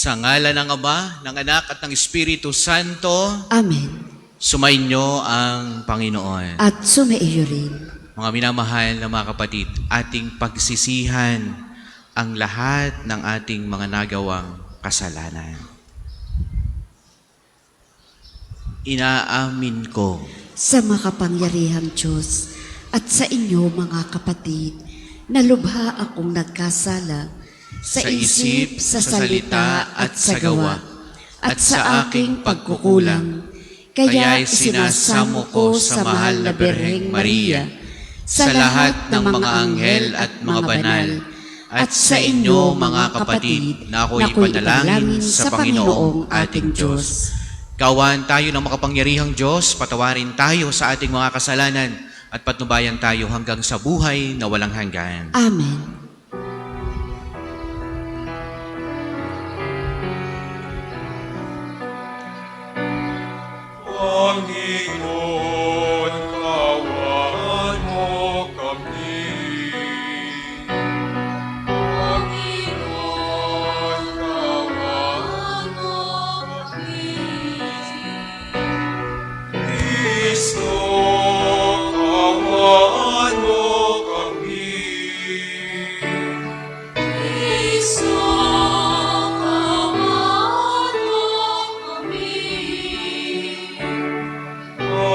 Sa ngalan ng Ama, ng Anak at ng Espiritu Santo. Amen. Sumainyo ang Panginoon. At sumaiyo rin. Mga minamahal na mga kapatid, ating pagsisihan ang lahat ng ating mga nagawang kasalanan. Inaamin ko Sa makapangyarihang Diyos at sa inyo mga kapatid, na lubha akong nagkasala sa isip, sa salita at sa gawa, at sa aking pagkukulang. Kaya sinasamo ko sa mahal na Birheng Maria, sa lahat ng mga anghel at mga banal, at sa inyo mga kapatid na ako'y ipanalangin sa Panginoong ating Diyos. Kawan tayo ng makapangyarihang Diyos, patawarin tayo sa ating mga kasalanan at patnubayan tayo hanggang sa buhay na walang hanggan. Amen. Panginoon, kawan mo kami. Panginoon, kawan mo kami. Kristo, kawan mo kami. Kristo, kawan mo kami.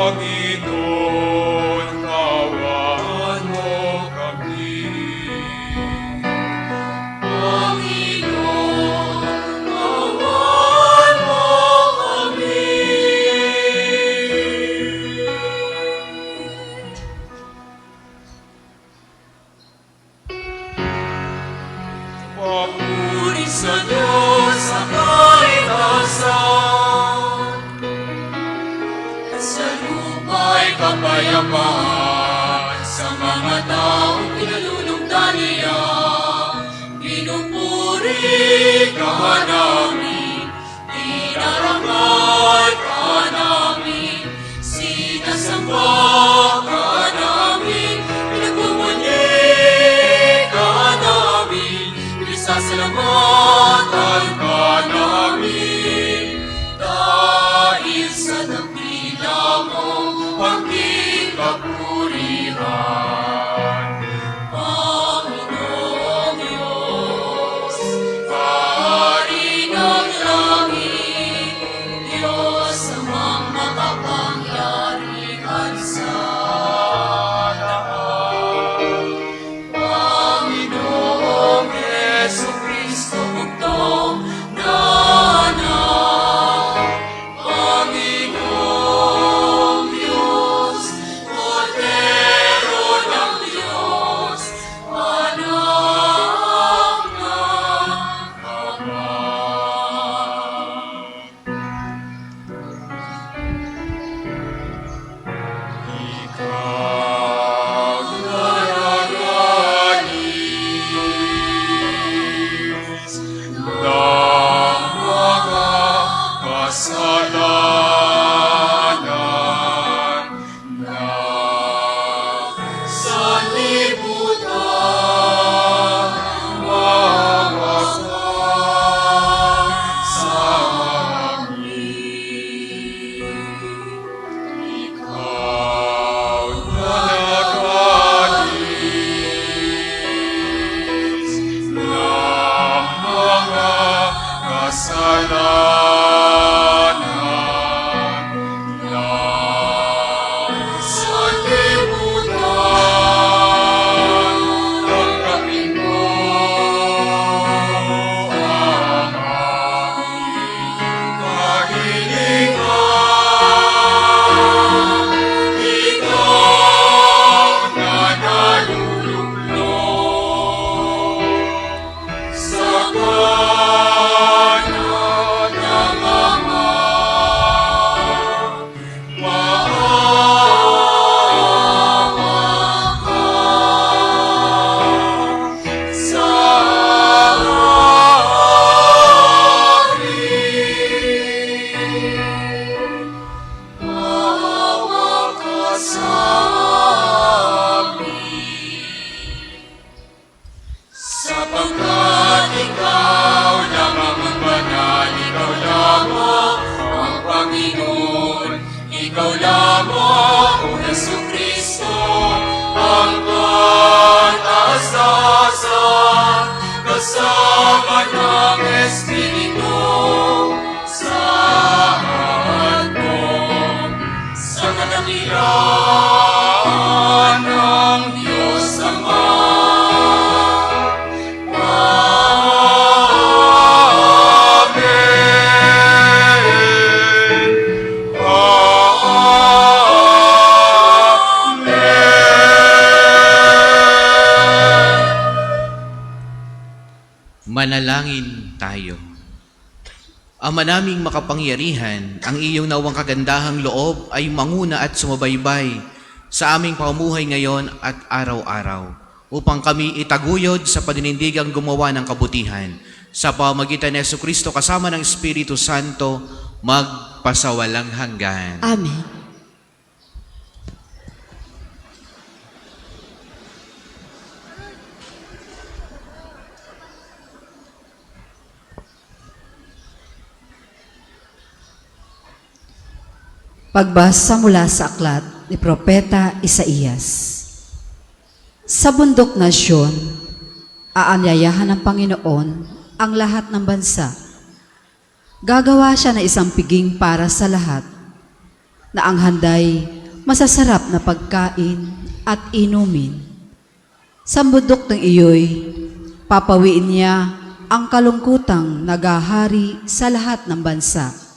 Panginoon, kawan mo kami. Panginoon, kawan mo kami. Papuri sa Diyos sa kaitaasan, at sa lupa'y kapayapaan sa mga taong pinalulugdan niya. Pinupuri ka namin, inarangal ka namin, sinasamba ka namin, pinagmumuli ka namin, pinasasalamatan ka namin. Dahil sa dakila mo, aking kapurihan. Panginoong Diyos, Hari ng langit, Diyos amang makapangyarihan sa lahat. Panginoong Jesucristo, bugtong na anak. Panginoong Diyos, Kordero ng Diyos, anak ng Ama. Ikaw nararanis ng mga kasalanan na sa libutan mga sa amin. Ikaw nararanis ng mga kasalanan na sa libutan. Tanggapin mo ang aming kahilingan. Ikaw na naluluklok sa kanan Espiritu Santo sa kadakilaan ng Diyos Ama. Manalangin tayo. Ama naming makapangyarihan, ang iyong nawang kagandahang loob ay manguna at sumabaybay sa aming pamumuhay ngayon at araw-araw upang kami itaguyod sa paninindigang gumawa ng kabutihan sa pamamagitan ni Jesucristo kasama ng Espiritu Santo magpasawalang hanggan. Amen. Pagbasa mula sa aklat ni Propeta Isaías. Sa bundok na Siyon, aanyayahan ng Panginoon ang lahat ng bansa. Gagawa siya ng isang piging para sa lahat, na ang handay masasarap na pagkain at inumin. Sa bundok ng iyo'y papawiin niya ang kalungkutang nagahari sa lahat ng bansa.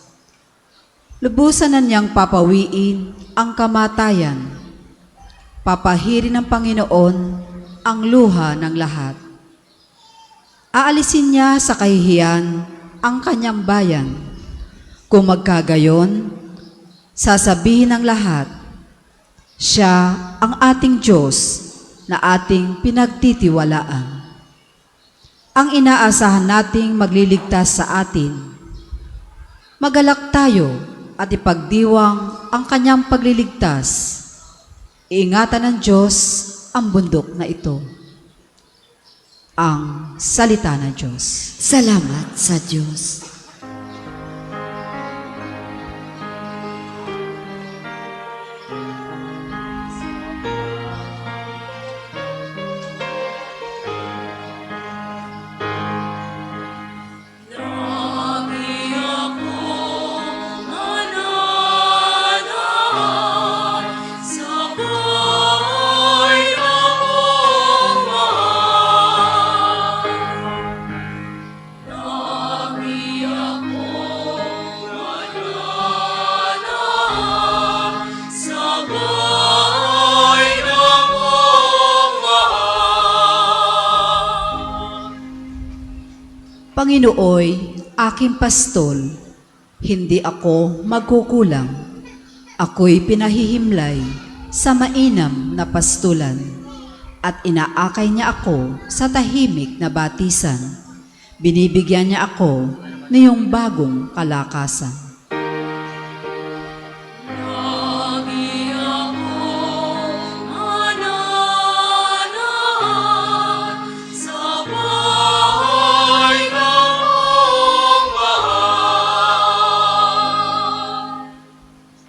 Lubusan na niyang papawiin ang kamatayan. Papahirin ng Panginoon ang luha ng lahat. Aalisin niya sa kahihiyan ang kanyang bayan. Kung magkagayon, sasabihin ng lahat, siya ang ating Diyos na ating pinagtitiwalaan. Ang inaasahan nating magliligtas sa atin. Magalak tayo at ipagdiwang ang kanyang pagliligtas. Iingatan ng Diyos ang bundok na ito. Ang salita ng Diyos. Salamat sa Diyos. Panginooy, aking pastol, hindi ako magkukulang. Ako'y pinahihimlay sa mainam na pastulan at inaakay niya ako sa tahimik na batisan. Binibigyan niya ako ng iyong bagong kalakasan.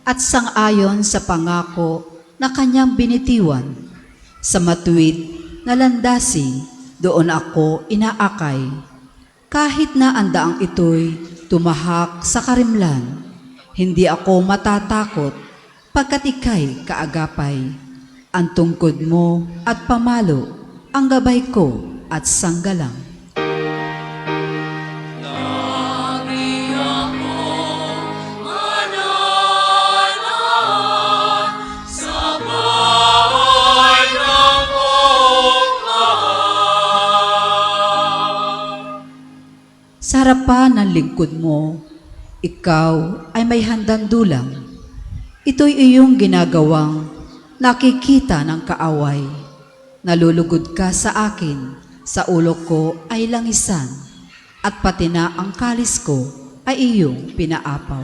At sang-ayon sa pangako na kanyang binitiwan, sa matuwid na landasi, doon ako inaakay. Kahit na ang daang ito'y tumahak sa karimlan, hindi ako matatakot pagkat ika'y kaagapay. Ang tungkod mo at pamalo, ang gabay ko at sanggalang. Sa harapan ng lingkod mo, ikaw ay may handandulang. Ito'y iyong ginagawang nakikita ng kaaway. Nalulugod ka sa akin, sa ulo ko ay langisan, at pati na ang kalis ko ay iyong pinaapaw.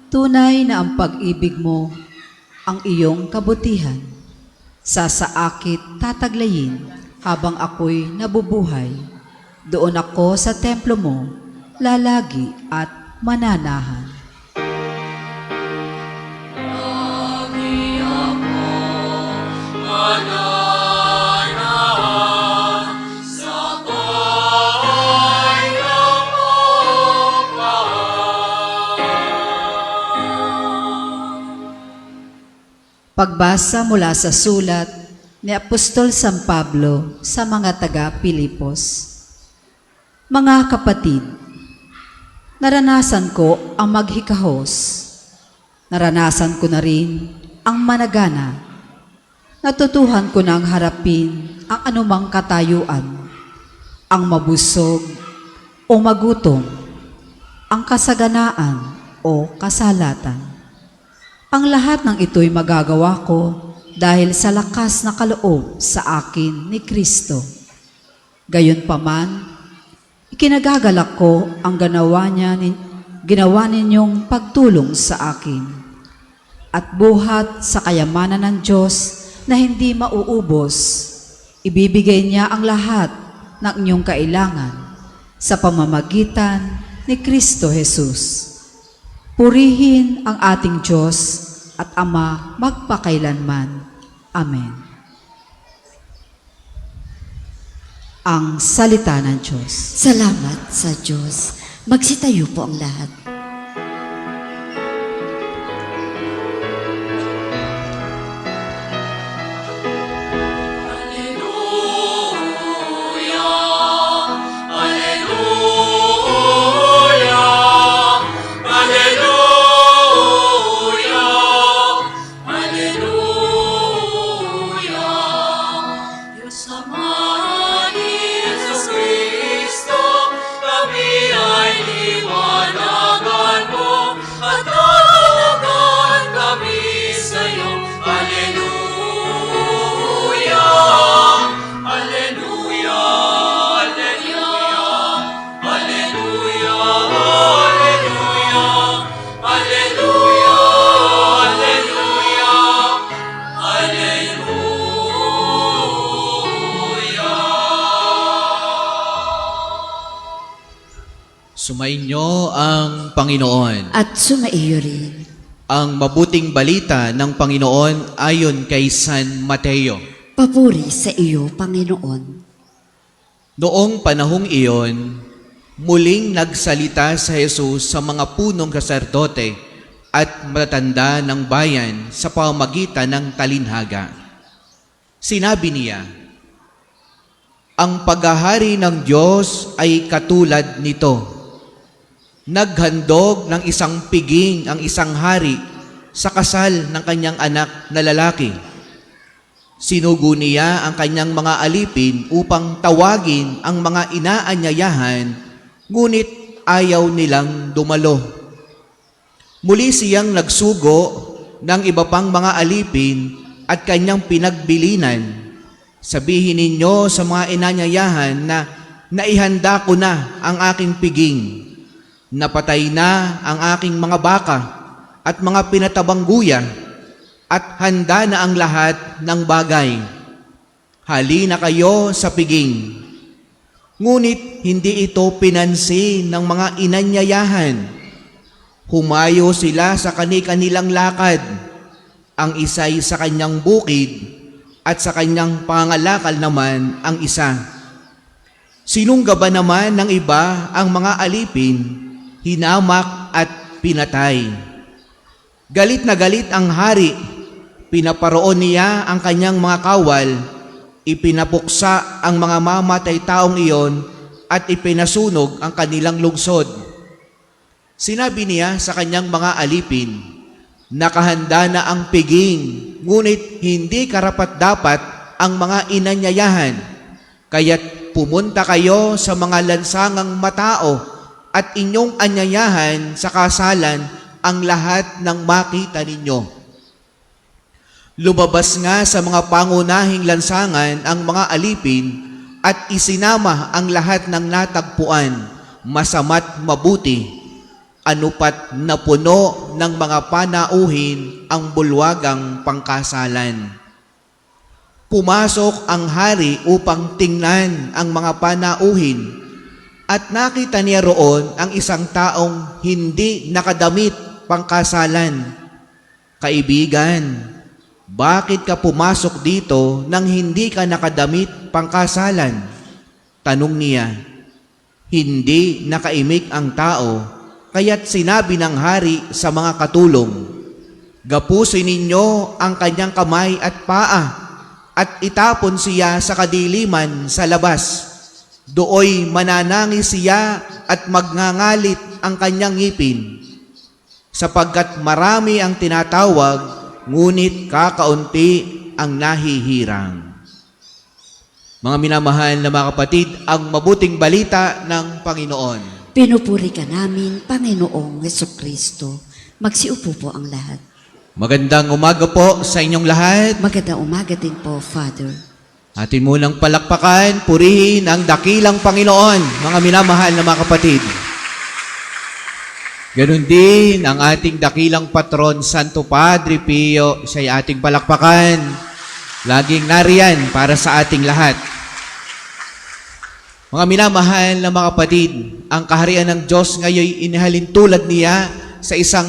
Tunay na ang pag-ibig mo, ang iyong kabutihan, sa saakit tataglayin habang ako'y nabubuhay. Doon ako sa templo mo, lalagi at mananahan. Lagi ako mananahan sa bahay ng iyong bahay. Pagbasa mula sa sulat ni Apostol San Pablo sa mga taga-Pilipos. Mga kapatid, naranasan ko ang maghikahos. Naranasan ko na rin ang managana. Natutuhan ko nang harapin ang anumang katayuan, ang mabusog o magutom, ang kasaganaan o kasalatan. Ang lahat ng ito'y magagawa ko dahil sa lakas na kaloob sa akin ni Kristo. Gayunpaman, ikinagagalak ko ang ginawa ninyong pagtulong sa akin at buhat sa kayamanan ng Diyos na hindi mauubos, ibibigay niya ang lahat ng inyong kailangan sa pamamagitan ni Kristo Jesus. Purihin ang ating Diyos at Ama magpakailanman. Amen. Ang salita ng Diyos. Salamat sa Diyos. Magsitayo po ang lahat. Sumainyo ang Panginoon. At sumaiyo rin. Ang mabuting balita ng Panginoon ayon kay San Mateo. Papuri sa iyo, Panginoon. Noong panahong iyon, muling nagsalita si Jesus sa mga punong saserdote at matatanda ng bayan sa pamamagitan ng talinhaga. Sinabi niya, "Ang paghahari ng Diyos ay katulad nito. Naghandog ng isang piging ang isang hari sa kasal ng kanyang anak na lalaki. Sinugo niya ang kanyang mga alipin upang tawagin ang mga inaanyayahan, ngunit ayaw nilang dumalo. Muli siyang nagsugo ng iba pang mga alipin at kanyang pinagbilinan. Sabihin ninyo sa mga inanyayahan na naihanda ko na ang aking piging. Napatay na ang aking mga baka at mga pinatabang guya at handa na ang lahat ng bagay. Halina kayo sa piging." Ngunit hindi ito pinansin ng mga inanyayahan. Humayo sila sa kani-kanilang lakad, ang isa'y sa kanyang bukid at sa kanyang pangalakal naman ang isa. Sinunggaban naman ng iba ang mga alipin, hinamak at pinatay. Galit na galit ang hari, pinaparoon niya ang kanyang mga kawal, ipinapuksa ang mga mamatay taong iyon at ipinasunog ang kanilang lungsod. Sinabi niya sa kanyang mga alipin, "Nakahanda na ang piging, ngunit hindi karapat-dapat ang mga inanyayahan. Kaya't pumunta kayo sa mga lansangang matao at inyong anyayahan sa kasalan ang lahat ng makita ninyo." Lumabas nga sa mga pangunahing lansangan ang mga alipin at isinama ang lahat ng natagpuan, masama't mabuti, anupat na puno ng mga panauhin ang bulwagang pangkasalan. Pumasok ang hari upang tingnan ang mga panauhin At nakita niya roon ang isang taong hindi nakadamit pangkasalan. Kaibigan, bakit ka pumasok dito nang hindi ka nakadamit pangkasalan? Tanong niya. Hindi nakaimik ang tao, kaya't sinabi ng hari sa mga katulong, gapusin ninyo ang kanyang kamay at paa, at itapon siya sa kadiliman sa labas. Dooy mananangis siya at magngangalit ang kanyang ngipin, sapagkat marami ang tinatawag, ngunit kakaunti ang nahihirang. Mga minamahal na mga kapatid, ang mabuting balita ng Panginoon. Pinupuri ka namin, Panginoong Hesukristo. Magsiupo po ang lahat. Magandang umaga po sa inyong lahat. Magandang umaga din po, Father. Atin munang palakpakan, purihin ang dakilang Panginoon, mga minamahal na mga kapatid. Ganon din ang ating dakilang patron, Santo Padre Pio, siya'y ating palakpakan. Laging nariyan para sa ating lahat. Mga minamahal na mga kapatid, ang kaharian ng Diyos ngayon inihalin tulad niya sa isang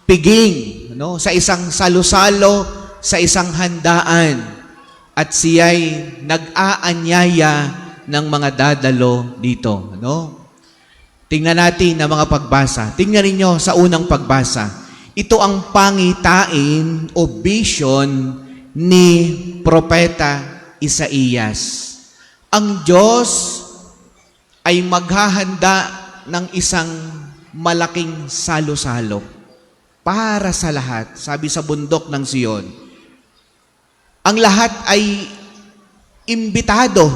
piging, sa isang salo-salo, sa isang handaan. At siya'y nag-aanyaya ng mga dadalo dito. Tingnan natin ang mga pagbasa. Tingnan ninyo sa unang pagbasa. Ito ang pangitain o vision ni Propeta Isaías. Ang Diyos ay maghahanda ng isang malaking salo-salo para sa lahat. Sabi sa bundok ng Sion, ang lahat ay imbitado.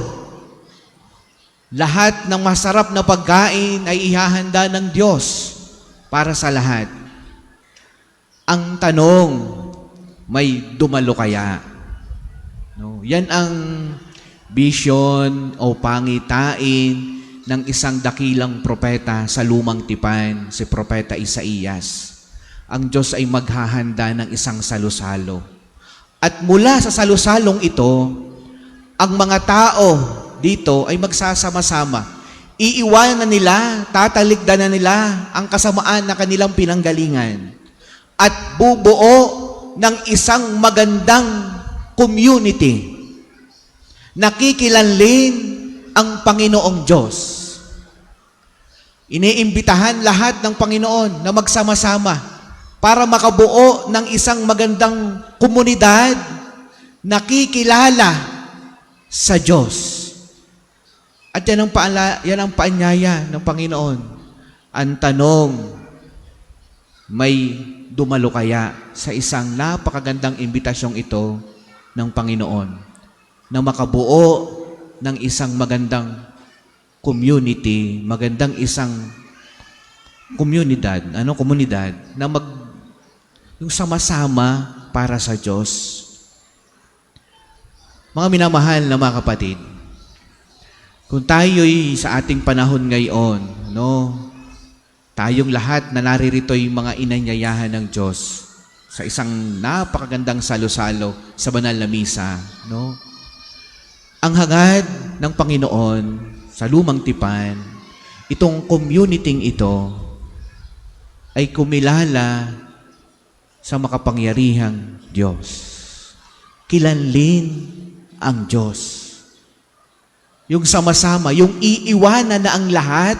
Lahat ng masarap na pagkain ay ihahanda ng Diyos para sa lahat. Ang tanong, may dumalo kaya? Yan ang vision o pangitain ng isang dakilang propeta sa lumang tipan, si Propeta Isaías. Ang Diyos ay maghahanda ng isang salo-salo. At mula sa salo-salong ito, ang mga tao dito ay magsasama-sama. Iiwanan na nila, tatalikdan na nila ang kasamaan na kanilang pinanggalingan. At bubuo ng isang magandang community. Nakikilanlin ang Panginoong Diyos. Iniimbitahan lahat ng Panginoon na magsama-sama para makabuo ng isang magandang komunidad nakikilala sa Diyos. At yan ang paanyaya ng Panginoon. Ang tanong, may dumalo kaya sa isang napakagandang imbitasyong ito ng Panginoon na makabuo ng isang magandang community, magandang isang komunidad na yung sama-sama para sa Diyos. Mga minamahal na mga kapatid, kung tayo'y sa ating panahon ngayon, tayong lahat na naririto'y mga inanyayahan ng Diyos sa isang napakagandang salo-salo sa banal na misa, Ang hangad ng Panginoon sa lumang tipan, itong community ito ay kumilala sa makapangyarihang Diyos. Kilanlin ang Diyos. Yung sama-sama, yung iiwanan na ang lahat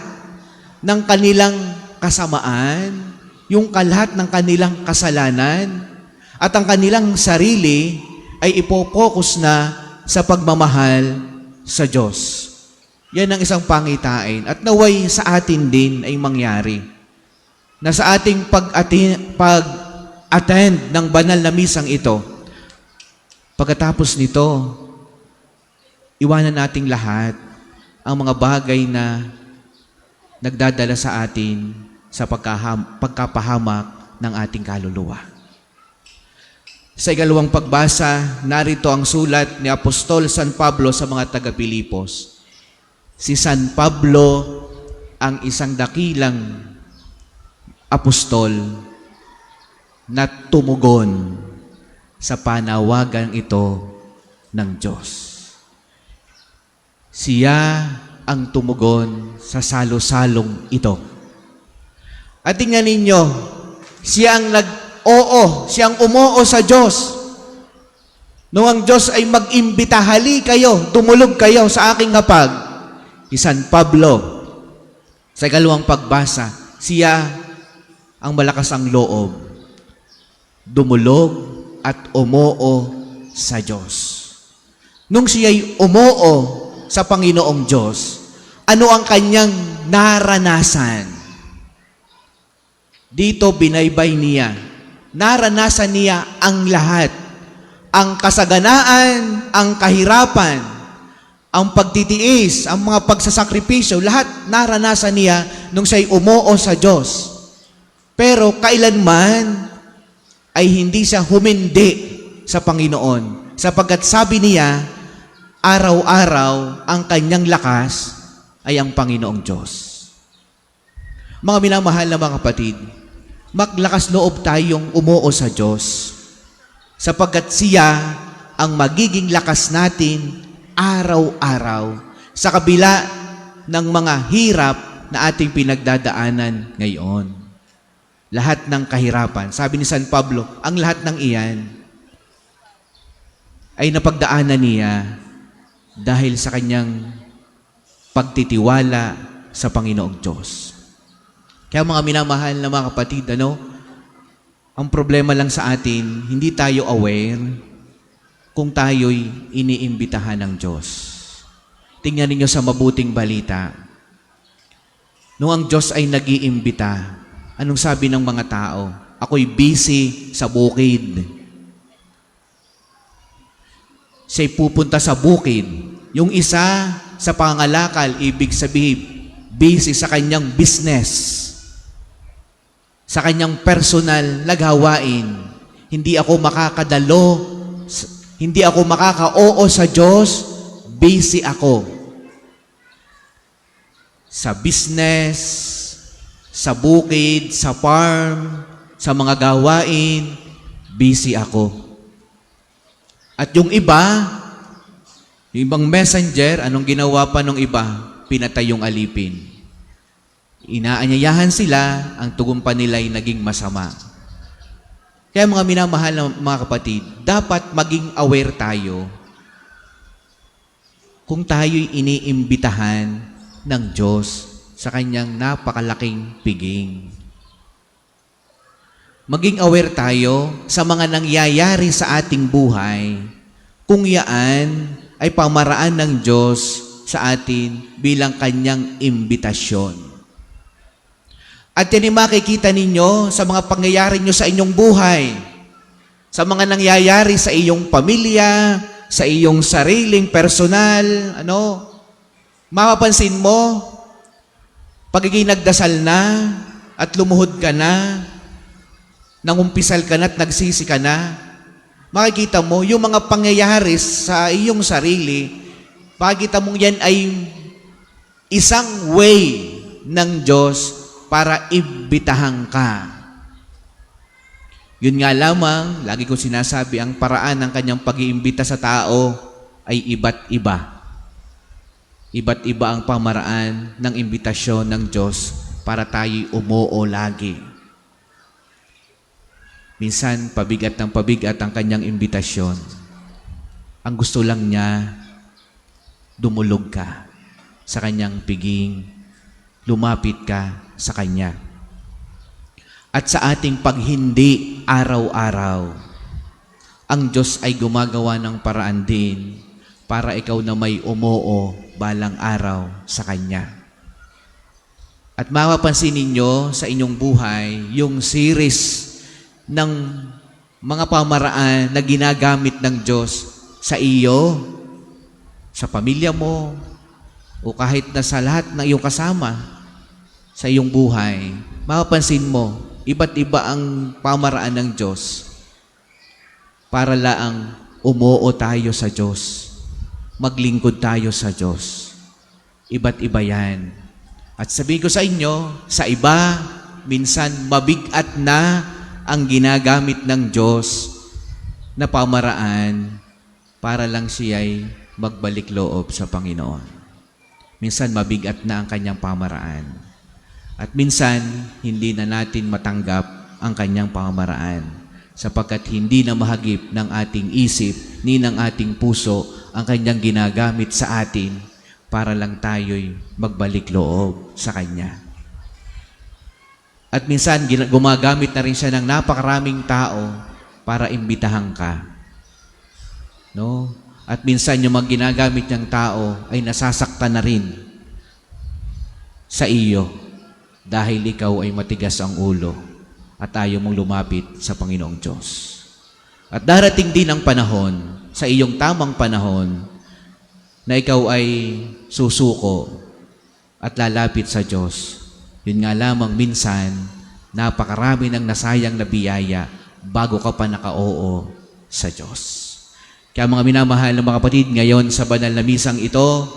ng kanilang kasamaan, yung lahat ng kanilang kasalanan, at ang kanilang sarili ay ipopokus na sa pagmamahal sa Diyos. Yan ang isang pangitain. At naway sa atin din ay mangyari na sa ating pag-attend ng banal na misang ito, pagkatapos nito, iwanan nating lahat ang mga bagay na nagdadala sa atin sa pagkapahamak ng ating kaluluwa. Sa ikalawang pagbasa, narito ang sulat ni Apostol San Pablo sa mga taga-Pilipos. Si San Pablo ang isang dakilang apostol na tumugon sa panawagan ito ng Diyos. Siya ang tumugon sa salo-salong ito. At tingnan ninyo, siyang siyang umoo sa Diyos. Nung ang Diyos ay mag-imbita, hali kayo, dumulog kayo sa aking hapag. Si San Pablo, sa ikalawang pagbasa, siya ang malakas ang loob, dumulog at umoo sa Diyos. Nung siya'y umoo sa Panginoong Diyos, ano ang kanyang naranasan? Dito binaybay niya. Naranasan niya ang lahat. Ang kasaganaan, ang kahirapan, ang pagtitiis, ang mga pagsasakripisyo, lahat naranasan niya nung siya'y umoo sa Diyos. Pero kailanman ay hindi siya humindi sa Panginoon. Sapagkat sabi niya, araw-araw ang kanyang lakas ay ang Panginoong Diyos. Mga minamahal na mga kapatid, maglakas loob tayong umoo sa Diyos. Sapagkat siya ang magiging lakas natin araw-araw sa kabila ng mga hirap na ating pinagdadaanan ngayon. Lahat ng kahirapan. Sabi ni San Pablo, ang lahat ng iyan ay napagdaanan niya dahil sa kanyang pagtitiwala sa Panginoong Diyos. Kaya mga minamahal na mga kapatid, ang problema lang sa atin, hindi tayo aware kung tayo'y iniimbitahan ng Diyos. Tingnan ninyo sa mabuting balita. Nung ang Diyos ay nag-iimbita, anong sabi ng mga tao? Ako'y busy sa bukid. Siya'y pupunta sa bukid. Yung isa sa pangalakal, ibig sabihin, busy sa kanyang business, sa kanyang personal na gawain. Hindi ako makakadalo, hindi ako makaka-oo sa Diyos, busy ako. Sa business, sa bukid, sa farm, sa mga gawain, busy ako. At yung iba, yung ibang messenger, anong ginawa pa nung iba? Pinatay yung alipin. Inaanyayahan sila, ang tugon pa nila'y naging masama. Kaya mga minamahal na mga kapatid, dapat maging aware tayo kung tayo'y iniimbitahan ng Diyos sa kanyang napakalaking piging. Maging aware tayo sa mga nangyayari sa ating buhay kung yaan ay pamaraan ng Diyos sa atin bilang kanyang imbitasyon. At yan ay makikita ninyo sa mga pangyayari nyo sa inyong buhay, sa mga nangyayari sa iyong pamilya, sa iyong sariling personal, mapapansin mo, pagiging nagdasal na at lumuhod ka na, nangumpisal ka na at nagsisi ka na, makikita mo yung mga pangyayari sa iyong sarili, makikita mo yan ay isang way ng Diyos para imbitahan ka. Yun nga lamang, lagi ko sinasabi, ang paraan ng kanyang pag-iimbita sa tao ay iba't iba. Iba't iba ang pamaraan ng imbitasyon ng Diyos para tayo'y umoo lagi. Minsan, pabigat ng pabigat ang kanyang imbitasyon. Ang gusto lang niya, dumulog ka sa kanyang piging, lumapit ka sa kanya. At sa ating paghindi araw-araw, ang Diyos ay gumagawa ng paraan din para ikaw na may umoo balang araw sa kanya. At mapapansin ninyo sa inyong buhay yung series ng mga pamaraan na ginagamit ng Diyos sa iyo, sa pamilya mo, o kahit na sa lahat ng iyong kasama sa iyong buhay, mapapansin mo, iba't iba ang pamaraan ng Diyos para laang umoo tayo sa Diyos, maglingkod tayo sa Diyos. Iba't iba yan. At sabihin ko sa inyo, sa iba, minsan mabigat na ang ginagamit ng Diyos na pamaraan para lang siya'y magbalik loob sa Panginoon. Minsan mabigat na ang kanyang pamaraan. At minsan, hindi na natin matanggap ang kanyang pamamaraan sapagkat hindi na mahagip ng ating isip ni ng ating puso ang kanyang ginagamit sa atin para lang tayo'y magbalik loob sa kanya. At minsan, gumagamit na rin siya ng napakaraming tao para imbitahan ka. No? At minsan, yung mga ginagamit niyang tao ay nasasaktan na rin sa iyo dahil ikaw ay matigas ang ulo at ayaw mong lumapit sa Panginoong Diyos. At darating din ang panahon, sa iyong tamang panahon, na ikaw ay susuko at lalapit sa Diyos. Yun nga lamang minsan, napakarami ng nasayang na biyaya bago ka pa naka-oo sa Diyos. Kaya mga minamahal ng mga kapatid, ngayon sa banal na misang ito,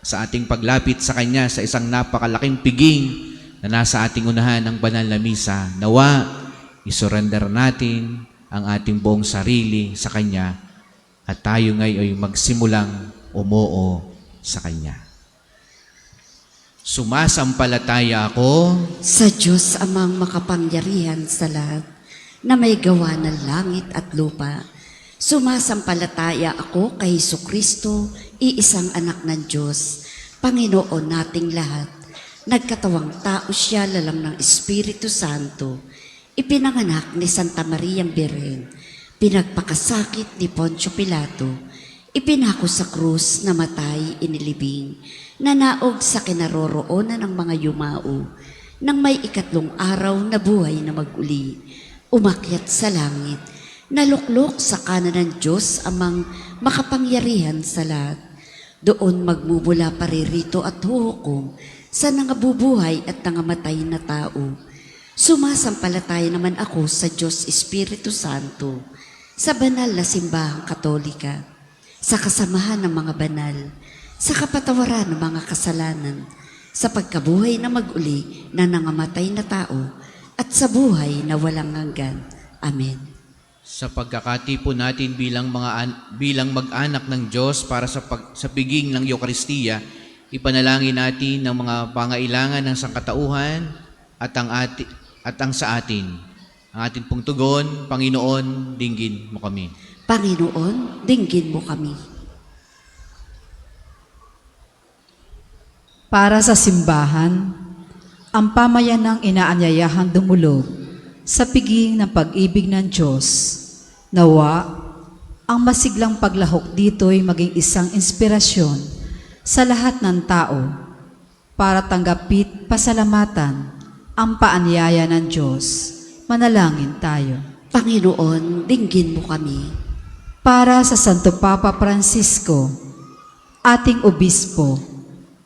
sa ating paglapit sa Kanya sa isang napakalaking piging na nasa ating unahan ng banal na misa, nawa, isurrender natin ang ating buong sarili sa Kanya at tayo ngayon ay magsimulang umoo sa Kanya. Sumasampalataya ako Sa Diyos amang makapangyarihan sa lahat, na may gawa ng langit at lupa. Sumasampalataya ako kay Jesucristo, iisang anak ng Diyos, Panginoon nating lahat. Nagkatawang tao siya, lalang ng Espiritu Santo. Ipinanganak ni Santa Maria Birhen. Pinagpakasakit ni Poncio Pilato. Ipinako sa krus, namatay, inilibing. Nanaog sa kinaroroonan ng mga yumao. Nang may ikatlong araw na buhay na mag-uli. Umakyat sa langit. Naluklok sa kanan ng Diyos amang makapangyarihan sa lahat. Doon magmumula paririto at huhukom sa nangabubuhay at nangamatay na tao. Sumasampalataya naman ako sa Diyos Espiritu Santo, sa banal na simbahang katolika, sa kasamahan ng mga banal, sa kapatawaran ng mga kasalanan, sa pagkabuhay na mag-uli na nangamatay na tao, at sa buhay na walang hanggan. Amen. sa pagkakatipo natin bilang mag-anak ng Diyos para sa piging ng Eucharistia, ipanalangin natin ng mga pangailangan ng sangkatauhan at ang sa atin. Ang ating pong tugon, Panginoon, dinggin mo kami. Panginoon, dinggin mo kami. Para sa simbahan, ang pamayanang inaanyayahan dumulog sa piging ng pag-ibig ng Diyos. Nawa, ang masiglang paglahok dito'y maging isang inspirasyon sa lahat ng tao para tanggapit pasalamatan ang paanyaya ng Diyos. Manalangin tayo. Panginoon, dinggin mo kami. Para sa Santo Papa Francisco, ating obispo,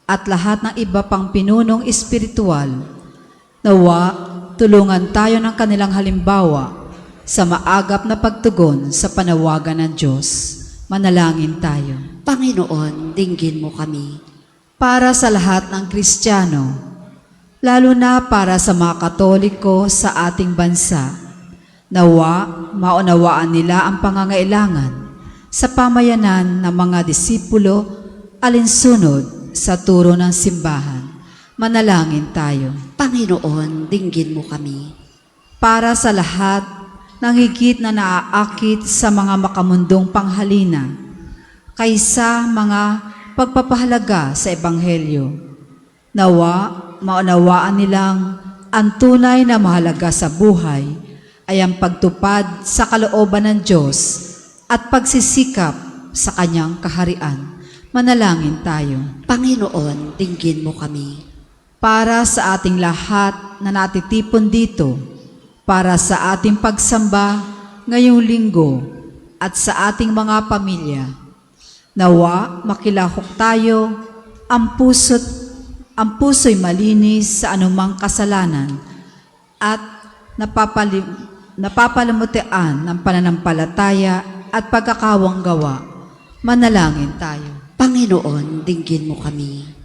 at lahat ng iba pang pinunong espiritual, nawa, tulungan tayo ng kanilang halimbawa sa maagap na pagtugon sa panawagan ng Diyos. Manalangin tayo. Panginoon, dinggin mo kami. Para sa lahat ng Kristiyano, lalo na para sa mga Katoliko sa ating bansa, nawa, maunawaan nila ang pangangailangan sa pamayanan ng mga disipulo alinsunod sa turo ng simbahan. Manalangin tayo. Panginoon, dinggin mo kami. Para sa lahat ng higit na naaakit sa mga makamundong panghalina kaysa mga pagpapahalaga sa Ebanghelyo, nawa, maunawaan nilang ang tunay na mahalaga sa buhay ay ang pagtupad sa kalooban ng Diyos at pagsisikap sa Kanyang kaharian. Manalangin tayo. Panginoon, dinggin mo kami. Para sa ating lahat na natitipon dito, para sa ating pagsamba ngayong linggo at sa ating mga pamilya, nawa makilahok tayo ang puso'y malinis sa anumang kasalanan at napapalamutian ng pananampalataya at pagkakawang gawa. Manalangin tayo. Panginoon, dinggin mo kami.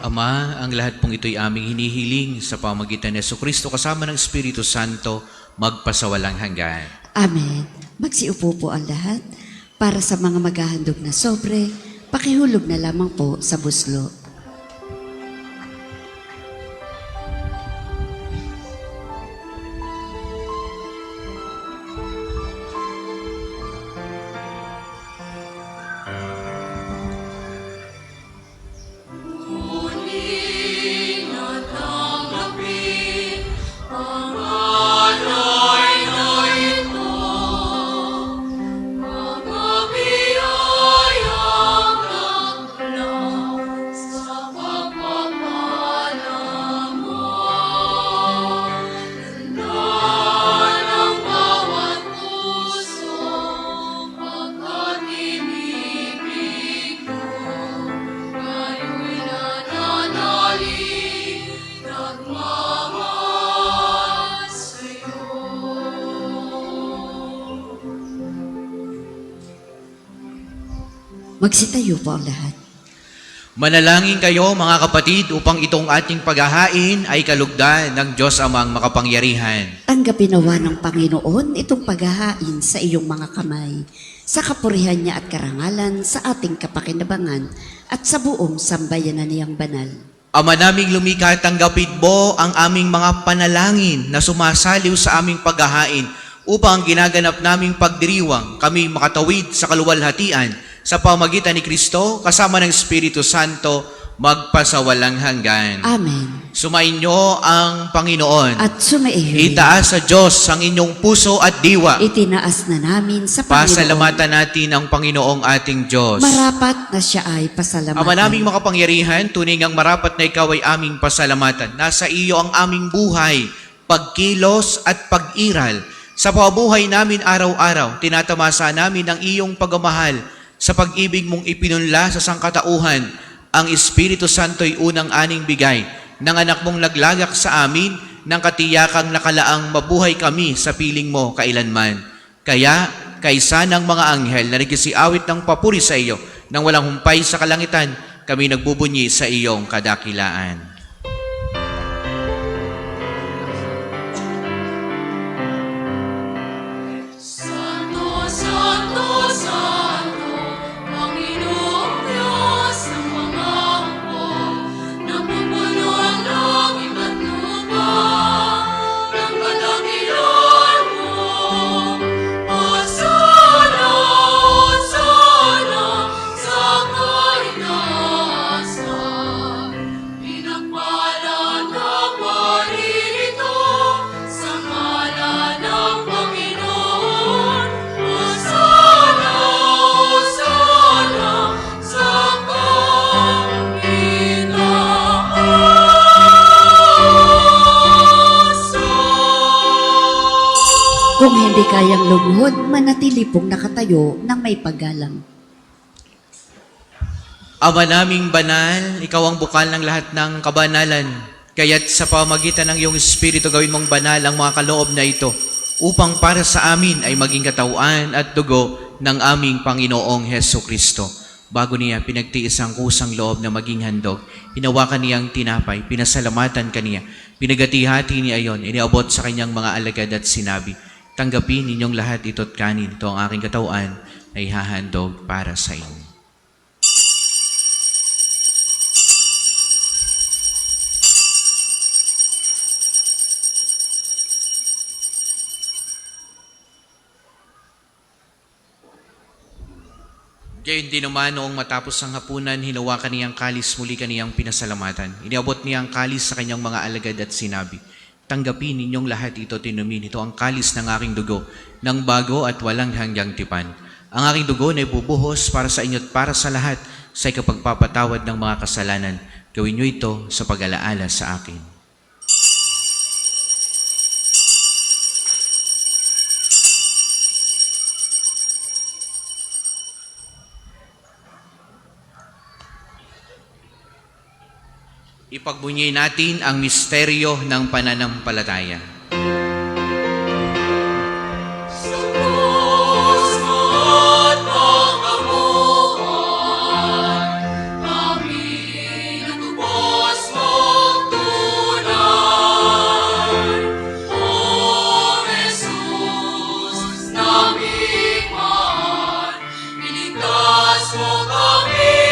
Ama, ang lahat pong ito'y aming hinihiling sa pamagitan ni Jesucristo kasama ng Espiritu Santo magpasawalang hanggan. Amen. Magsiupo po ang lahat para sa mga maghahandog na sobre pakihulog na lamang po sa buslo. Muling natanggapin ang alay na ito, mga biyayang nagmula sa pagpapala mo. Ganda ng bawat puso, pagkat inibig ko. Ngayon'y nananalig, nagmamahal sa'yo. Magsitayo po ang lahat. Manalangin kayo mga kapatid upang itong ating paghahain ay kalugdan ng Diyos Amang makapangyarihan. Tanggapin nawa ng Panginoon itong paghahain sa iyong mga kamay, sa kapurihan niya at karangalan sa ating kapakinabangan at sa buong sambayanan niyang banal. Ama naming lumikha, tanggapin mo ang aming mga panalangin na sumasaliw sa aming paghahain upang ginaganap naming pagdiriwang kami makatawid sa kaluwalhatian sa pamagitan ni Kristo kasama ng Espiritu Santo magpasawalang hanggan. Amen. Sumainyo ang Panginoon. At sumaihin, Itaas sa Diyos ang inyong puso at diwa. itinaas na namin sa Panginoon. Pasalamatan natin ang Panginoong ating Diyos. Marapat na siya ay pasalamatan. Ama naming makapangyarihan, tunay ngang marapat na ikaw ay aming pasalamatan. Nasa iyo ang aming buhay, pagkilos at pag-iral. Sa pabuhay namin araw-araw, tinatamasa namin ang iyong pagmamahal. Sa pag-ibig mong ipinunla sa sangkatauhan, ang Espiritu Santo'y unang aning bigay ng anak mong naglagak sa amin ng katiyakang nakalaang mabuhay kami sa piling mo kailanman. Kaya, kaysa ng mga anghel na nagsiawit ng papuri sa iyo nang walang humpay sa kalangitan, kami nagbubunyi sa iyong kadakilaan. Santo, Santo, Santo, Panginoong Diyos ng mga hukbo, napupuno ang langit at lupa ng kadakilan mo. Hosana, Hosana, sa kaitaasan. Pinagpala na paririto sa ngalan ng Panginoon. Hosana, Hosana, sa kaitaasan. Kung hindi kayang lumuhod, manatili pong nakatayo ng may paggalang. Ama naming banal, ikaw ang bukal ng lahat ng kabanalan. Kaya't sa pamagitan ng iyong Espiritu gawin mong banal ang mga kaloob na ito upang para sa amin ay maging katawan at dugo ng aming Panginoong Heso Kristo. Bago niya pinagtiis ang kusang loob na maging handog, hinawakan niyang tinapay, pinasalamatan kaniya, pinagati-hati niya ayon, iniabot sa kanyang mga alagad at sinabi, tanggapin ninyong lahat ito't kanin, ito ang aking katawan ay hahandog para sa inyo. Gayon din naman noong matapos ang hapunan, hinawakan niyang kalis, muli kaniyang pinasalamatan. Iniabot niya ang kalis sa kanyang mga alagad at sinabi, tanggapin ninyong lahat ito, tinumin. Ito ang kalis ng aking dugo, ng bago at walang hanggang tipan. Ang aking dugo na ibubuhos para sa inyo at para sa lahat sa ikapagpapatawad ng mga kasalanan. Gawin niyo ito sa pag-alaala sa akin. Ipagbunyi natin ang misteryo ng pananampalataya. Sa Diyos at pagkabuhay, kami natubos mong tunay. O Jesus, naming mahal, iligtas mo kami.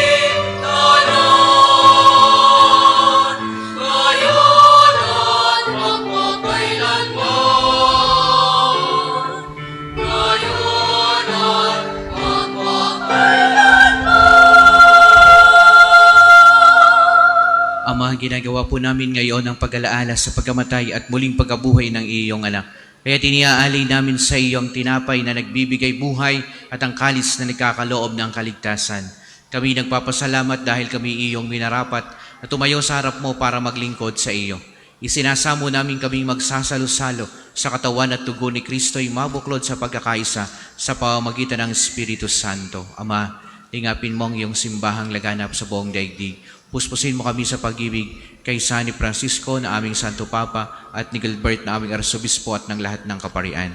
Ama, ginagawa po namin ngayon ang pag-alaala sa pagkamatay at muling pagkabuhay ng iyong anak. Kaya tiniaalay namin sa iyo ang tinapay na nagbibigay buhay at ang kalis na nagkakaloob ng kaligtasan. Kami nagpapasalamat dahil kami iyong minarapat na tumayo sa harap mo para maglingkod sa iyo. Isinasamo namin kaming magsasalo-salo sa katawan at dugo ni Kristo'y mabuklod sa pagkakaisa sa pamamagitan ng Espiritu Santo. Ama, lingapin mo ang iyong simbahang laganap sa buong daigdig. Puspusin mo kami sa pag-ibig kay San ni Francisco na aming Santo Papa at ni Gilbert na aming Arsobispo at ng lahat ng kaparian.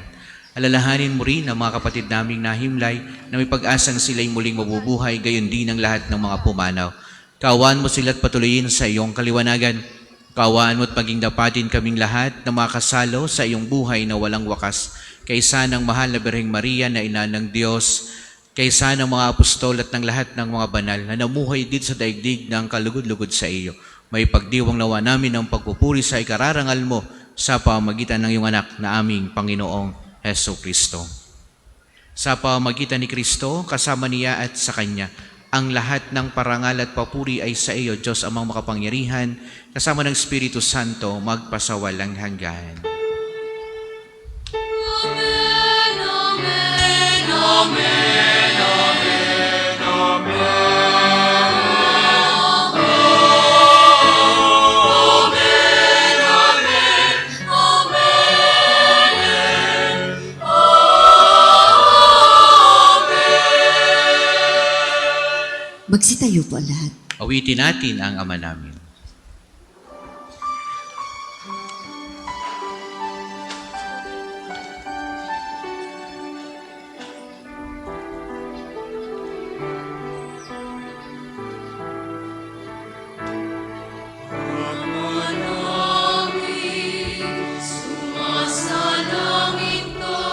Alalahanin mo rin ang mga kapatid naming nahimlay na may pag-asang sila'y muling mabubuhay, gayon din ang lahat ng mga pumanaw. Kaawaan mo sila't patuloyin sa iyong kaliwanagan. Kaawaan mo at maging dapatin kaming lahat na makasalo sa iyong buhay na walang wakas. Kaysa ng mahal na Birheng Maria na ina ng Diyos, kaysa ng mga apostol at ng lahat ng mga banal na namuhay dito sa daigdig ng kalugod-lugod sa iyo. May pagdiwang nawa namin ng pagpupuri sa ikararangal mo sa pamamagitan ng iyong anak na aming Panginoong Heso Kristo. Sa pamamagitan ni Kristo, kasama niya at sa Kanya, ang lahat ng parangal at papuri ay sa iyo, Diyos amang makapangyarihan, kasama ng Espiritu Santo, magpasawalang hanggan. Amen, amen, amen, amen, amen. Magsitayo po ang lahat. Awitin natin ang Ama namin. Sumasalangit ka,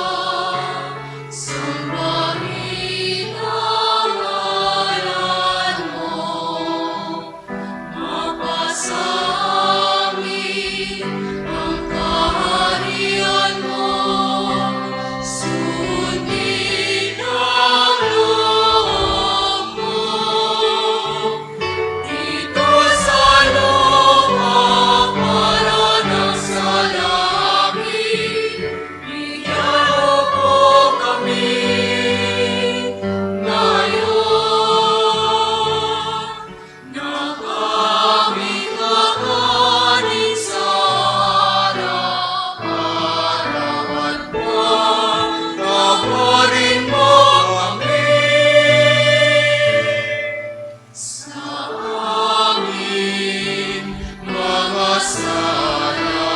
sambahin ang ngalan mo. Mapasa amin ang kaharian mo. Sundin ang loob mo. Dito sa lupa para ng sa langit, bigyan mo po kami ngayon na aming kakanin sa araw-araw at pagtawarin mo kami sa amin mga sala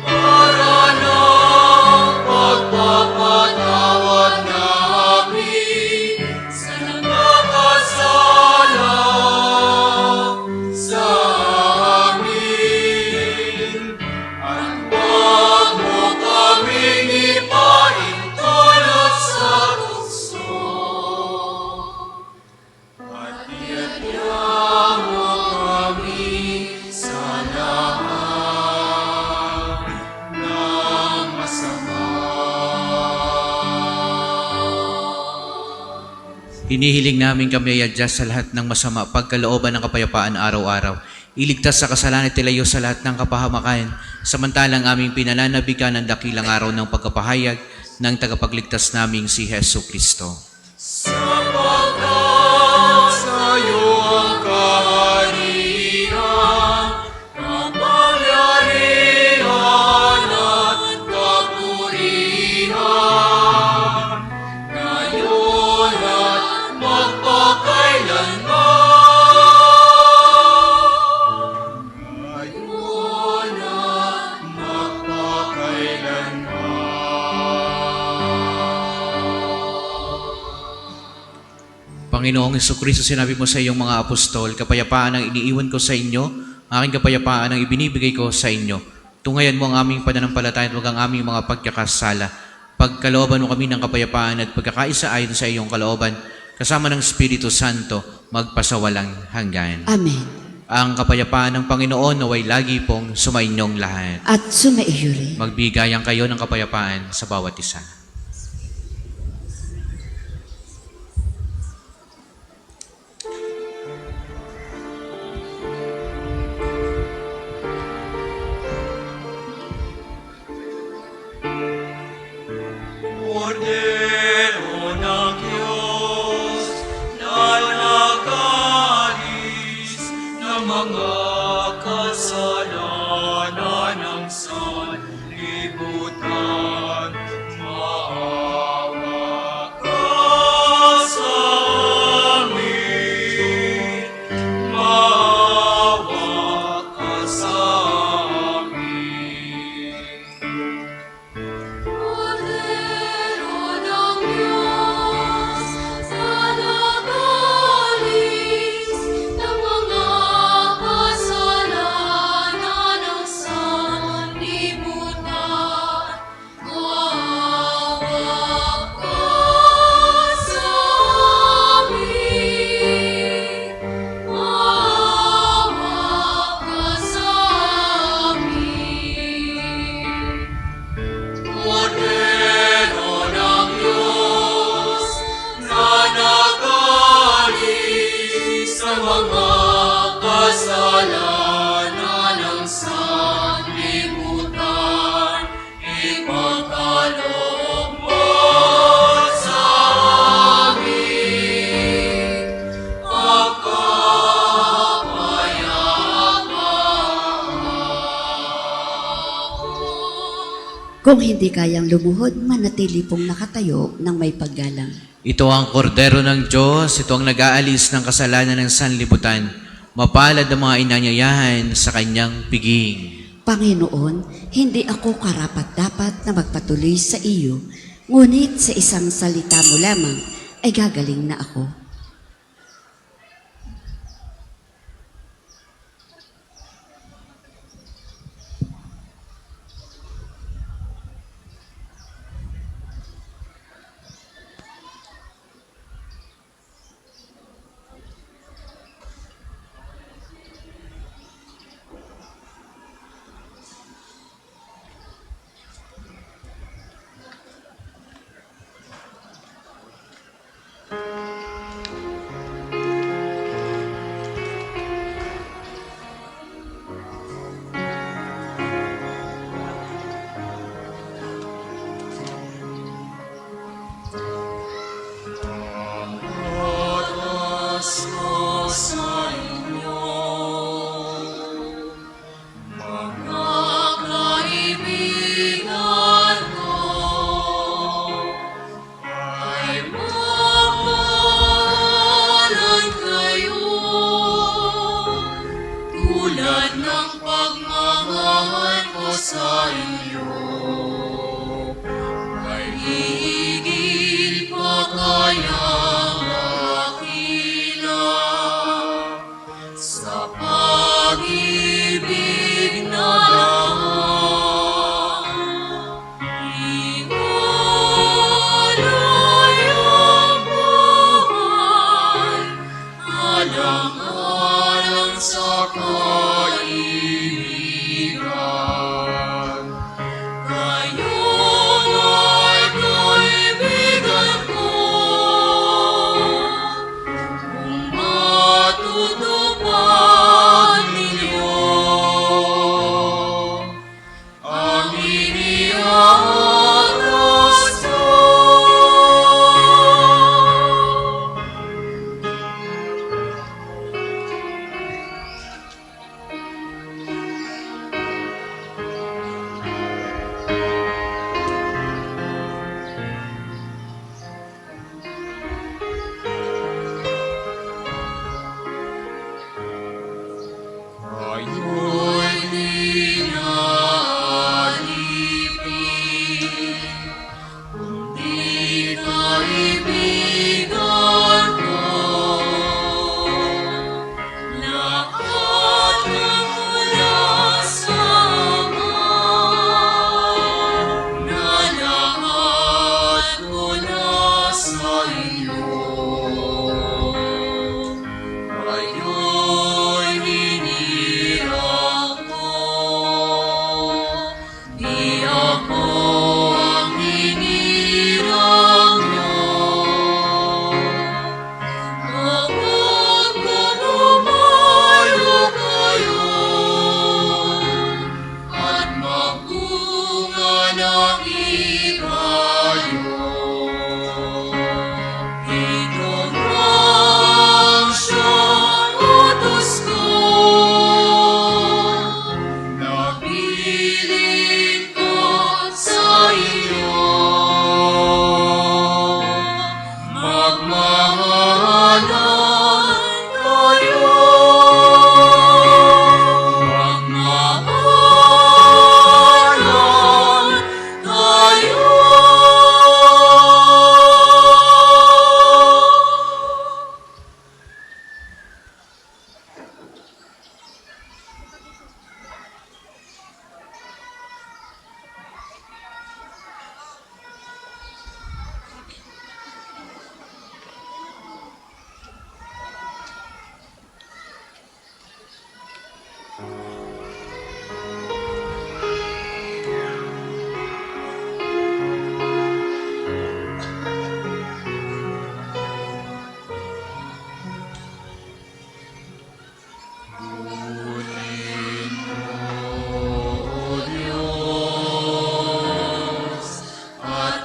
para ng pagpapatawad namin sa nagkakasala sa amin. At huwag mo kaming ipaintulot sa tukso. At biyayaan mo kami sa lahat ng masama. Hinihiling namin kami ay adjust sa lahat ng masama, pagkalooban ng kapayapaan araw-araw. Iligtas sa kasalanan at ilayo sa lahat ng kapahamakan, samantalang aming pinananabikan ang dakilang araw ng pagkapahayag ng tagapagligtas naming si Heso Kristo. Sapagkat sa'yo ang kaharian, kapangyarihan at kapurihan, ngayon at magpakailanman. Ngayon at magpakailanman. Panginoong Hesukristo, sinabi mo sa iyong mga apostol, kapayapaan ang iniiwan ko sa inyo, aking kapayapaan ang ibinibigay ko sa inyo. Tungayan mo ang aming pananampalataya at huwag ang aming mga pagkakasala. Pagkalooban mo kami ng kapayapaan at pagkakaisa ayon sa iyong kalooban, kasama ng Espiritu Santo, magpasawalang hanggan. Amen. Ang kapayapaan ng Panginoon naway lagi pong sumainyong lahat. At sumaiyo rin. Magbigayan kayo ng kapayapaan sa bawat isa. Kordero ng Diyos na nag-alis ng mga kasalanan ng sanlibutan. Maawa ka sa amin, maawa ka sa amin. Kordero ng Diyos na nag-alis ng mga kasalanan ng sanlibutan, maawa ka sa amin, maawa ka sa amin. Kordero ng Diyos na nag-alis sa mga kasalanan ng sanlibutan, ipagkaloob mo sa amin ang kapayapaan. Kung hindi kayang lumuhod, manatili pong nakatayo ng may paggalang. Ito ang kordero ng Diyos, ito ang nag-aalis ng kasalanan ng sanlibutan. Mapalad ang mga inanyayahan sa kanyang piging. Panginoon, hindi ako karapat-dapat na magpatuloy sa iyo, ngunit sa isang salita mo lamang ay gagaling na ako. Oras ko sa inyo, mga kaibigan ko, ay mapahalan kayo, tulad ng pagmamahal ko sa inyo. Ay higit pa kayang dakila sa pag-ibig na daan. Iwalay ang buhay alang-alang sa kaibigan. Kayo ay kaibigan ko, kung matutupad ninyo ang iniatas ko.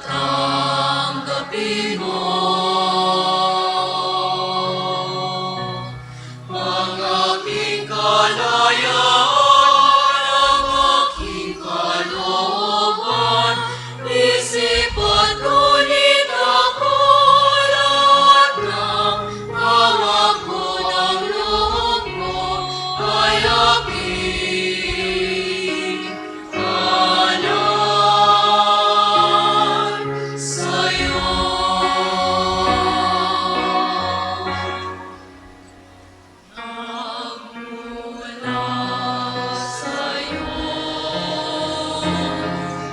Tanggapin mo ang aking kalayaan, ang aking kalooban, isip at ngunit ako lahat ng hawak mo ng loob mo ay aking alay sa'yo. Nagmula sa'yo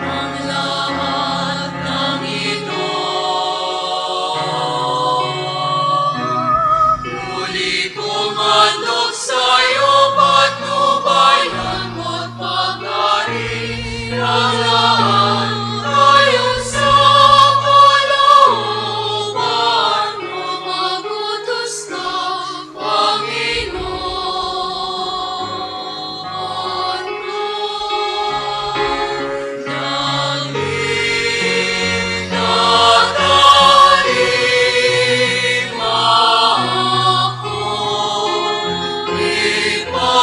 ang lahat ng ito. Muli kong handog sa'yo, patnubayan mo't pag-ari ang lahat ayon sa kalooban mo mag-utos ka, Panginoon ko. Naging natalima ako, ipagkaloob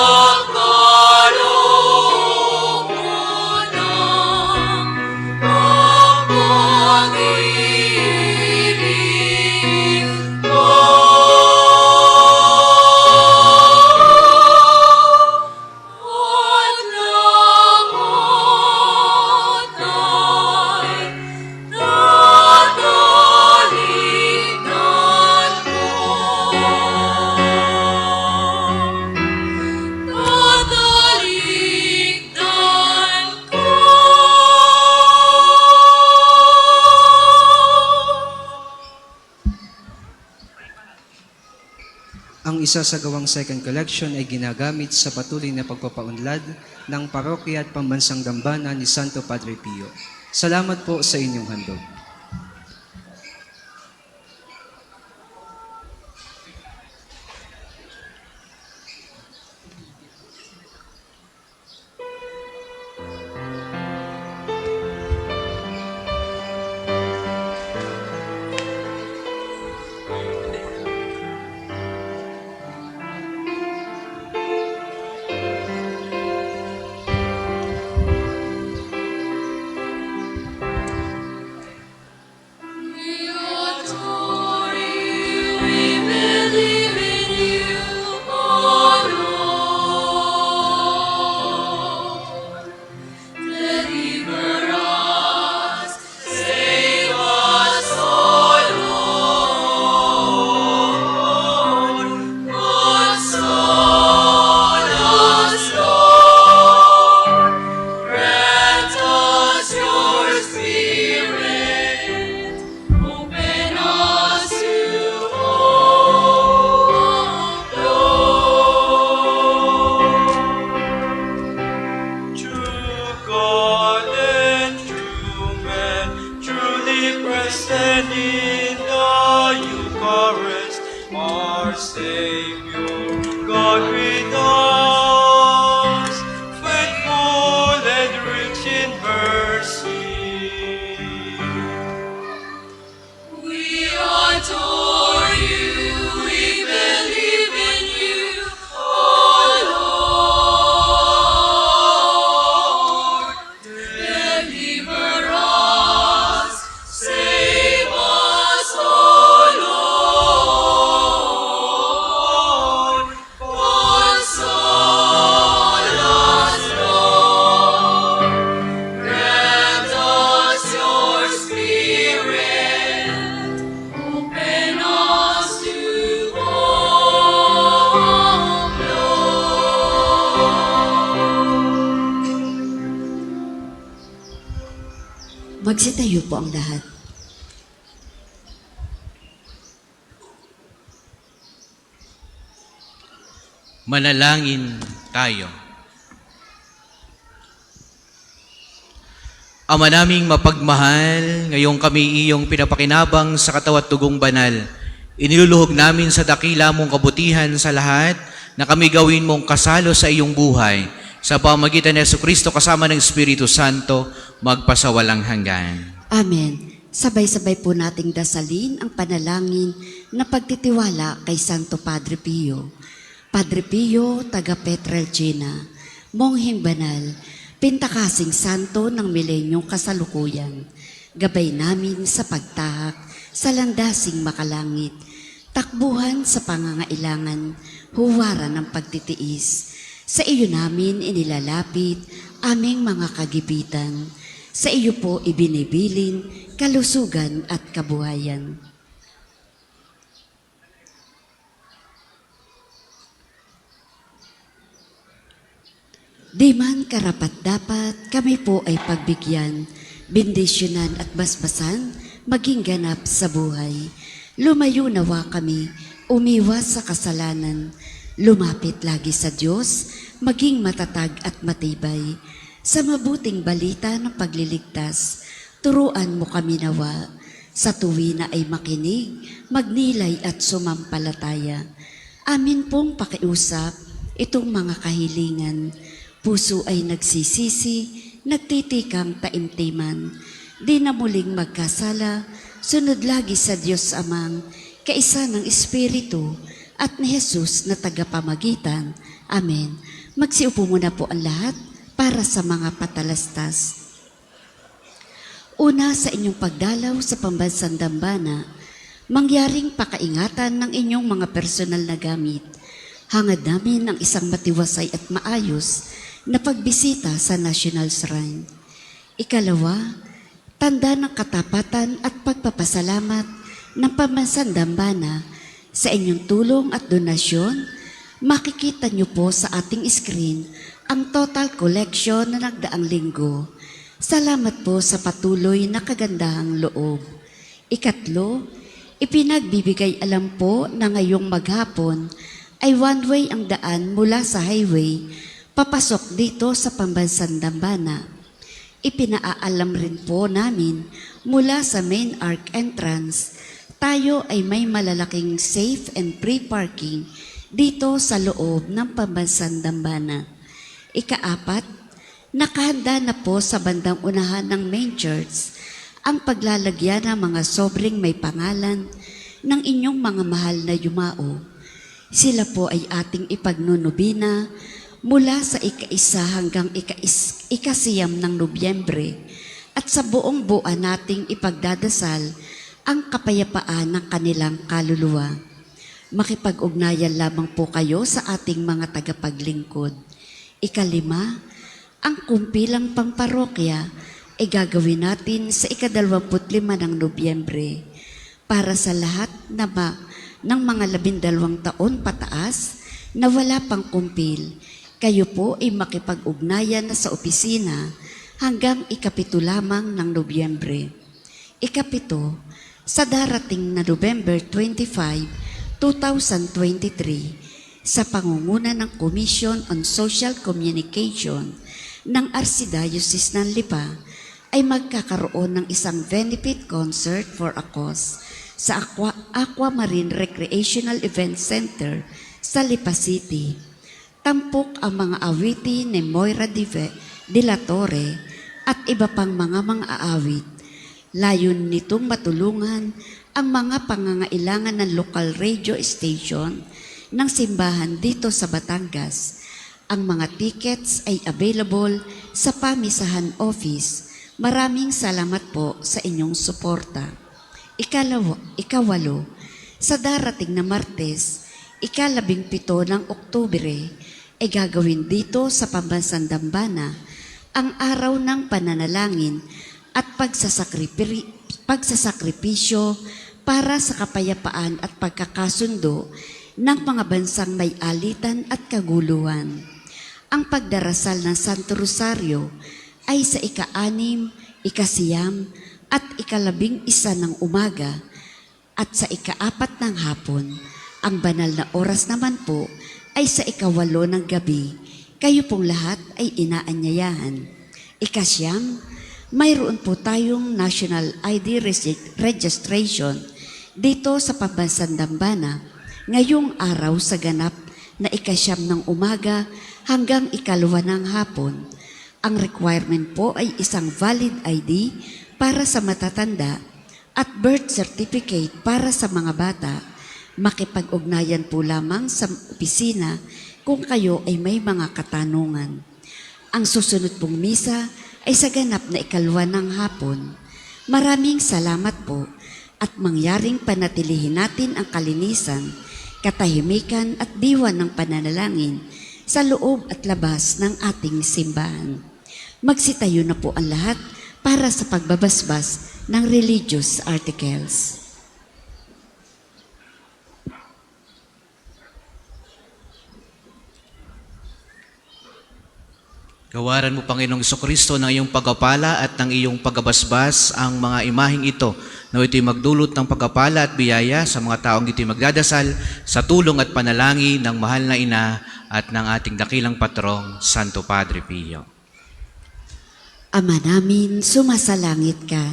mo ng pag-ibig mo. At lahat ay nataligdan ko. Nataligdan ko. Ang isasagawang second collection ay ginagamit sa patuloy na pagpapaunlad ng parokya at pambansang dambana ni Santo Padre Pio. Salamat po sa inyong handog. We adore you, we believe in you, oh Lord. Deliver us, save us, oh Lord. Console us, Lord. Grant us your Spirit. Open us to hope, Lord. True God and true man, truly present in the Eucharist, our Savior, God with us, faithful and rich in mercy. We adore you, we believe in you, oh Lord. Deliver us, save us, oh Lord. Console us, Lord. Grant us your Spirit. Open us to hope, Lord. Magsitayo po ang lahat. Manalangin tayo. Ama naming mapagmahal, ngayong kami iyong pinapakinabang sa katawan at tugong banal, iniluluhog namin sa dakila mong kabutihan sa lahat na kami gawin mong kasalo sa iyong buhay sa pamamagitan ni Jesucristo kasama ng Espiritu Santo magpasawalang hanggan. Amen. Sabay-sabay po nating dasalin ang panalangin na pagtitiwala kay Santo Padre Pio. Padre Pio, taga Petrelcina, Mongheng Banal, Pintakasing Santo ng milenyong kasalukuyan, gabay namin sa pagtahak sa landasing makalangit, takbuhan sa pangangailangan, huwaran ng pagtitiis. Sa iyo namin inilalapit aming mga kagipitan. Sa iyo po ibinibilin kalusugan at kabuhayan. Di man karapat-dapat, kami po ay pagbigyan, bendisyonan at basbasan, maging ganap sa buhay. Lumayo nawa kami, umiwas sa kasalanan, lumapit lagi sa Diyos, maging matatag at matibay. Sa mabuting balita ng pagliligtas, turuan mo kami nawa. Sa tuwi na ay makinig, magnilay at sumampalataya. Amin pong pakiusap itong mga kahilingan. Puso ay nagsisisi, nagtitikang taimtiman. Di na muling magkasala, sunod lagi sa Diyos Amang, kaisa ng Espiritu, at ni Jesus na tagapamagitan. Amen. Magsiupo muna po ang lahat para sa mga patalastas. Una, sa inyong pagdalaw sa pambansang dambana, mangyaring pakaingatan ng inyong mga personal na gamit. Hangad namin ng isang matiwasay at maayos na pagbisita sa National Shrine. Ikalawa, tanda ng katapatan at pagpapasalamat ng pambansang dambana sa inyong tulong at donasyon. Makikita niyo po sa ating screen ang total collection na nagdaang linggo. Salamat po sa patuloy na kagandahang loob. Ikatlo, ipinagbibigay alam po na ngayong maghapon ay one-way ang daan mula sa highway papasok dito sa pambansang dambana. Ipinaalam rin po namin mula sa main arc entrance, tayo ay may malalaking safe and free parking dito sa loob ng pambansang dambana. Ikaapat, nakahanda na po sa bandang unahan ng main church ang paglalagyan ng mga sobring may pangalan ng inyong mga mahal na yumao. Sila po ay ating ipagnunubina mula sa ika-1 hanggang ika-9 ng Nobyembre at sa buong buwan nating ipagdadasal ang kapayapaan ng kanilang kaluluwa. Makipag-ugnayan lamang po kayo sa ating mga tagapaglingkod. Ikalima, ang kumpilang pamparokya ay gagawin natin sa ika-25 ng Nobyembre para sa lahat ng mga 12 taon pataas na wala pang kumpil. Kayo po ay makipag-ugnayan na sa opisina hanggang ika-7 lamang ng Nobyembre. Ika-7, sa darating na November 25, 2023, sa pangunguna ng Commission on Social Communication ng Archdiocese ng Lipa, ay magkakaroon ng isang benefit concert for a cause sa Aquamarine Recreational Event Center sa Lipa City. Tampok ang mga awitin ni Moira de la Torre at iba pang mga aawit. Layon nitong matulungan ang mga pangangailangan ng local radio station ng simbahan dito sa Batangas. Ang mga tickets ay available sa Pamisahan Office. Maraming salamat po sa inyong suporta. Ikawalo, sa darating na Martes, ika-17 ng Oktubre, ay gagawin dito sa pambansang dambana ang araw ng pananalangin at pagsasakripisyo para sa kapayapaan at pagkakasundo ng mga bansang may alitan at kaguluhan. Ang pagdarasal ng Santo Rosario ay sa ika-6, ika-9 at ika-11 ng umaga at sa ika-4 ng hapon. Ang banal na oras naman po ay sa ika-8 ng gabi. Kayo pong lahat ay inaanyayahan. Ika-9, mayroon po tayong National ID registration dito sa pambansang dambana ngayong araw sa ganap na 9 ng umaga hanggang 2 ng hapon. Ang requirement po ay isang valid ID para sa matatanda at birth certificate para sa mga bata. Makipag-ugnayan po lamang sa opisina kung kayo ay may mga katanungan. Ang susunod pong misa ay sa ganap na 2 ng hapon. Maraming salamat po at mangyaring panatilihin natin ang kalinisan, katahimikan at diwa ng pananalangin sa loob at labas ng ating simbahan. Magsitayo na po ang lahat para sa pagbabasbas ng religious articles. Gawaran mo, Panginoong Jesucristo, ng iyong pagpapala at ng iyong pagbabasbas ang mga imaheng ito na ito'y magdulot ng pagpapala at biyaya sa mga taong ito'y magdadasal sa tulong at panalangin ng mahal na ina at ng ating dakilang patrong, Santo Padre Pio. Ama namin, sumasalangit ka,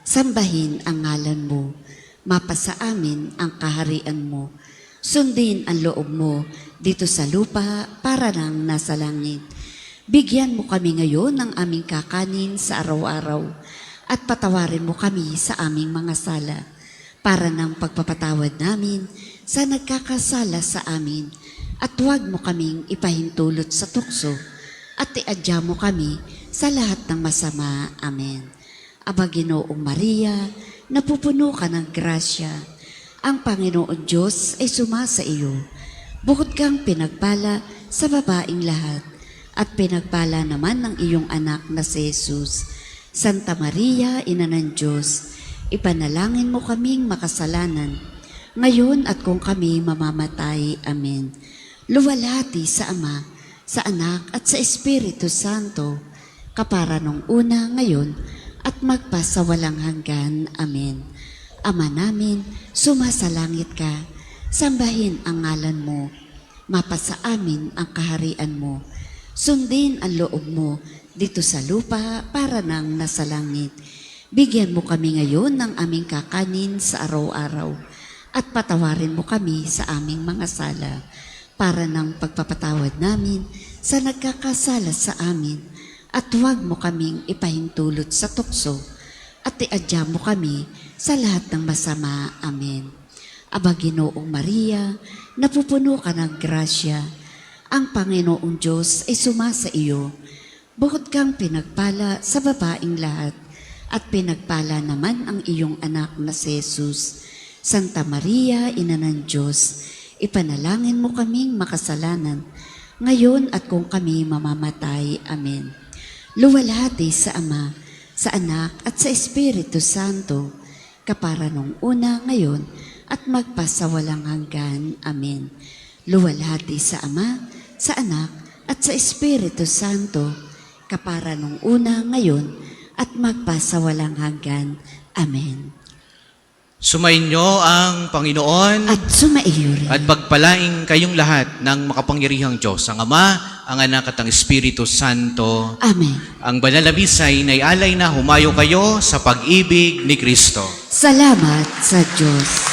sambahin ang ngalan mo, mapasa amin ang kaharian mo, sundin ang loob mo dito sa lupa para nang nasa langit. Bigyan mo kami ngayon ng aming kakanin sa araw-araw at patawarin mo kami sa aming mga sala para ng pagpapatawad namin sa nagkakasala sa amin at huwag mo kaming ipahintulot sa tukso at iadya mo kami sa lahat ng masama. Amen. Aba Ginoong Maria, napupuno ka ng grasya. Ang Panginoon Diyos ay sumasa iyo. Bukod kang pinagpala sa babaing lahat at pinagpala naman ng iyong anak na si Jesus. Santa Maria, Ina ng Diyos, ipanalangin mo kaming makasalanan, ngayon at kung kami mamamatay. Amen. Luwalhati sa Ama, sa Anak at sa Espiritu Santo, kapara nung una, ngayon, at magpasawalang hanggan. Amen. Ama namin, sumasalangit ka, sambahin ang ngalan mo, mapasa amin ang kaharian mo, sundin ang loob mo dito sa lupa para nang nasa langit. Bigyan mo kami ngayon ng aming kakanin sa araw-araw at patawarin mo kami sa aming mga sala para ng pagpapatawad namin sa nagkakasala sa amin at huwag mo kaming ipahintulot sa tukso at iadya mo kami sa lahat ng masama. Amen. Aba Ginoong Maria, napupuno ka ng grasya. Ang Panginoong Diyos ay sumasa iyo. Bukod kang pinagpala sa babaing lahat, at pinagpala naman ang iyong anak na si Jesus. Santa Maria, Ina ng Diyos, ipanalangin mo kaming makasalanan, ngayon at kung kami mamamatay. Amen. Luwalhati sa Ama, sa Anak at sa Espiritu Santo, kapara nung una, ngayon, at magpasawalang hanggan. Amen. Luwalhati sa Ama, sa Anak, at sa Espiritu Santo, kapara nung una, ngayon, at magpasawalang hanggan. Amen. Sumainyo ang Panginoon At sumaiyo rin. at pagpalaing kayong lahat ng makapangyarihang Diyos, ang Ama, ang Anak at ang Espiritu Santo. Amen. Ang banal na misa ay naialay na humayo kayo sa pag-ibig ni Kristo. Salamat sa Diyos.